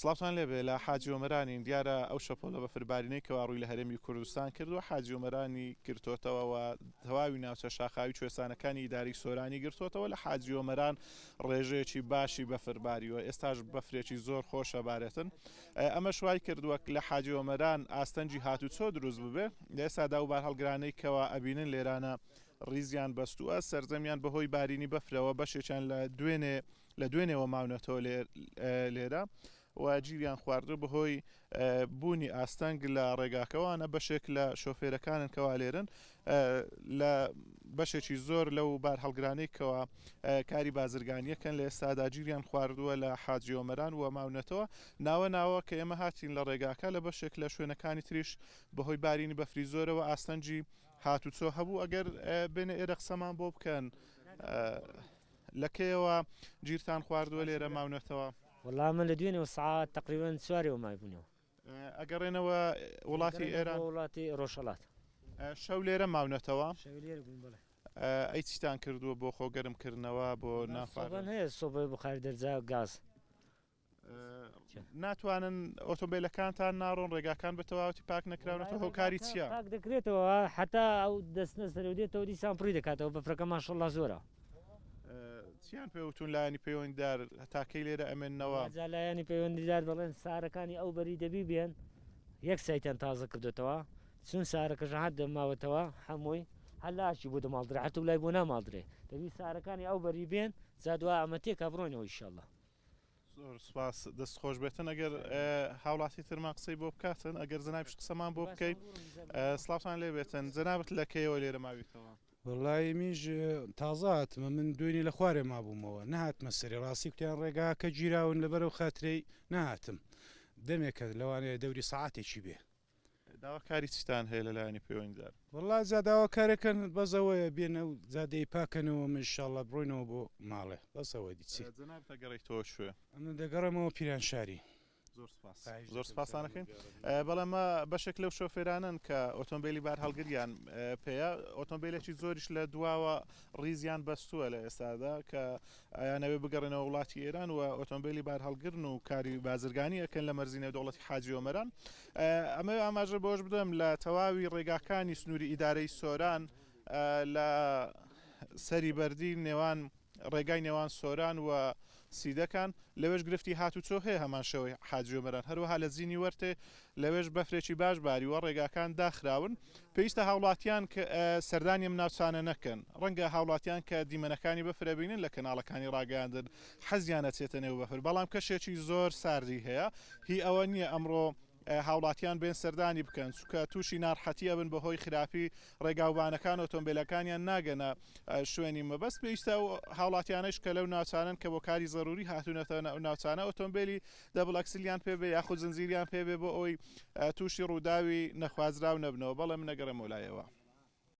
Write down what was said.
سڵاوتان لێبێ لە حاجی ئۆمەرانی دیارە ئەو شەپۆلە بەفربارینەی کەوا ڕووی لە هەرێمی کوردستان کردووە حاجی ئۆمەرانی گرتوتەوە و تەواوی ناوچە شاخاوی کوێستانەکانی ئیداری سۆرانی گرتوتەوە لە حاجی ئۆمەران ڕێژەیەکی باشی بەفرباریوە ئێستاش بەفرێکی زۆر خۆشە بارێتن ئەمە شوای کردووە لە حاجی ئۆمەران ئاستەنجی هاتوچۆ دروست ببێ لە ئێستادا و بار هەڵگرانەی کەوا ئەبینن لێرانە ڕیزیان بەستووە سەرزەمیان بەهۆی بارینی بەفرەوە بەشێکیان لە دوێنێەوە ماونەتەوە لێرە و گیریان خواردە بەهۆی بوونی ئاستەنگ لە ڕێگاکەوانە بەشێک لە شۆفێرەکانن کەوا لێرن لە بەشێکی زۆر لەو بار هەڵگرانەی کاری بازرگانیەکەن لە ئێستادا گیریان خواردووە لە حاجی ئۆمەران و ماونەتەوە ناوە کە ئێمە هاتین لە ڕێگاکە لە بەشێک لە شوێنەکانی تریش بەهۆی بارینی بەفری زۆرەوە ئاستەنجی هاتوچۆ هەبوو ئەگەر بێنە ئێرە قسەمان بۆ بکەن لەکەیەوە گیرتان خواردووە لێرە ماونەتەوە والله من لدويني وساعات تقريبا سواري وما يبنيو ئەگەڕێنەوە وڵاتی ئێران وڵاتی ڕۆژهەڵات شەو لێرە ماونەتەوە شەوی لێرە بووین بەڵێ ئەی چیتان کردووە بۆ خۆگەرمکردنەوە بۆ سۆبان هەیە سۆبەی بخاری دەرجا گاز ناتوانن ئۆتۆمبیلەکانتان ناڕۆن ڕێگاکان بەتەواوەتی پاک نەکراونەوە هۆکاری چییە؟ پاک دەکرێتەوە حتا ئەو دەستنە سەرودێتەوە دیسان پڕی دەکاتەوە بەفرەکە ماشەڵڵا زۆرە چیان پێوتون لایانی پەیوەندیدار تاکەی لێرە ئەمێننەوە لایانی پەیوەندیدار بڵێن سارەکانی ئەو بەری دەبی بێن یەک سایتیان تازە کردوێتەوە چون سارەکەژە هەر دەماوەتەوە هەمووی هەلاشی بۆ دەماڵدرێ حتى لای بۆ ناماڵدرێ دەبی سارەکانی ئەو بەری بێن زادوا ئەمە تێکا بڕۆینەوە ئینشاءڵڵا زۆر سوپاس دەستخۆش بێتن ئەگەر هاوڵاتی ترمان قسەی بۆ بکاتن ئەگەر جەنابش قسەمان بۆ بکەیت سڵاوتان لێ بێتن جەنابەت لەکەیەوە لێرە ماویتەوە وڵی میژ تازاتمە من دوێنی لە خوارێ مابوومەوە نهاتمە سەری ڕاستی کوتیان ڕێگا کە گیراون لەبەرەو خاترەی نهاتم دەمێکە لەوانەیە دەوری سەعاتێکی بێ داواکاری چتان هەیە لە لایانی پەیوەندیدار وڵا زیاداواکارەکەن بەزەوەیە بێنە و زادەی پاکەنەوە من ئینشاڵڵا بڕۆینەوە بۆ ماڵێ بەسەوە دیچی جەناب دەگەڕێیتەوە شوێ ئەمە دەگەڕێمەوە پیرانشاری زۆر سپاسانەکەین بەڵێمە بەشێک لەو شۆفێرانن کە ئۆتۆمبیلی بار هەڵگریان پێەیە ئۆتۆمبیلێکی زۆریش لە دواوە ڕیزیان بەستووە لە ئێستادا کە ئەیانەوێ بگەڕێنەوە وڵاتی ئێران و ئۆتۆمبیلی بار هەڵگرن و کاری بازرگانی ئەکەن لە مەرزینە دەوڵەتی حاجی ئۆمەران ئەمە ئاماژە بۆش بدەم لە تەواوی ڕێگاکانی سنووری ئیدارەی سۆران لە سەری بەردی نێوان ڕێگای نێوان سۆران و سیدەکان لەوێش گرفتی هاتوچۆ هەیە هەمان شەوەی حاجی ئۆمەران هەروەها لە زینی وەرتێ لەوێش بەفرێکی باش باریوە ڕێگاکان داخراون پێویستە هاوڵاتیان کە سەردانی ئەم ناوچانە نەکەن ڕەنگە هاوڵاتیان کە دیمەنەکانی بەفرەبینن لە کەناڵەکانی ڕاگەاندن حەزیانە چێتە نێو بەفر بەڵام کەشێکی زۆر ساردی هەیە هی ئەوە نییە ئەمڕۆ هاوڵاتیان بێن سەردانی بکەن چکە تووشی ناڕحەتیە بن بەهۆی خراپی ڕێگاوبانەکان ئۆتۆمبیلەکانیان ناگەنە شوێنی مەبەست پێویستە هاوڵاتیانش کە لەو ناوچانن کە بۆ کاری زەروری هاتوونەتە ناوچانە ئۆتۆمبیلی دەبڵەکسلیان پێبێ یاخود زنجیریان پێبێ بۆ ئەوی تووشی ڕووداوی نەخوازراو نەبنەوە بەڵێ من نەگەڕێمەوە لایەوە